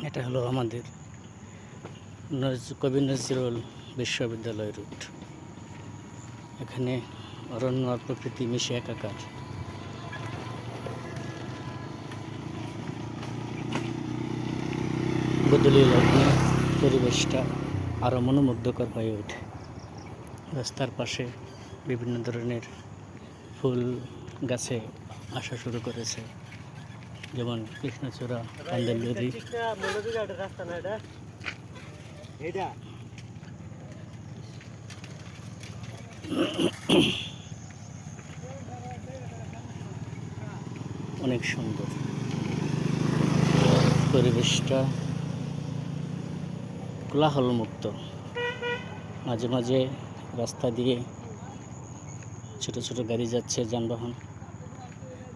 এটা হলো আমাদের কবি নজরুল বিশ্ববিদ্যালয় রুট। এখানে অরণ্য আর প্রকৃতি মিশে একাকার। বদলি লগ্নে পরিবেশটা আরও মনোমুগ্ধকর হয়ে ওঠে। রাস্তার পাশে বিভিন্ন ধরনের ফুল গাছে আসা শুরু করেছে, যেমন কৃষ্ণচূড়া, কান্দেলুরি। অনেক সুন্দর পরিবেশটা, কোলাহল মুক্ত। মাঝে মাঝে রাস্তা দিয়ে ছোট ছোট গাড়ি যাচ্ছে, যানবাহন।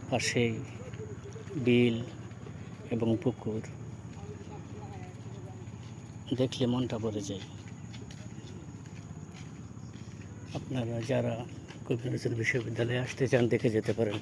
পাশে বিল এবং পুকুর, দেখলে মনটা ভরে যায়। আপনারা যারা কবি নজরুল বিশ্ববিদ্যালয়ে আসতে চান দেখে যেতে পারেন।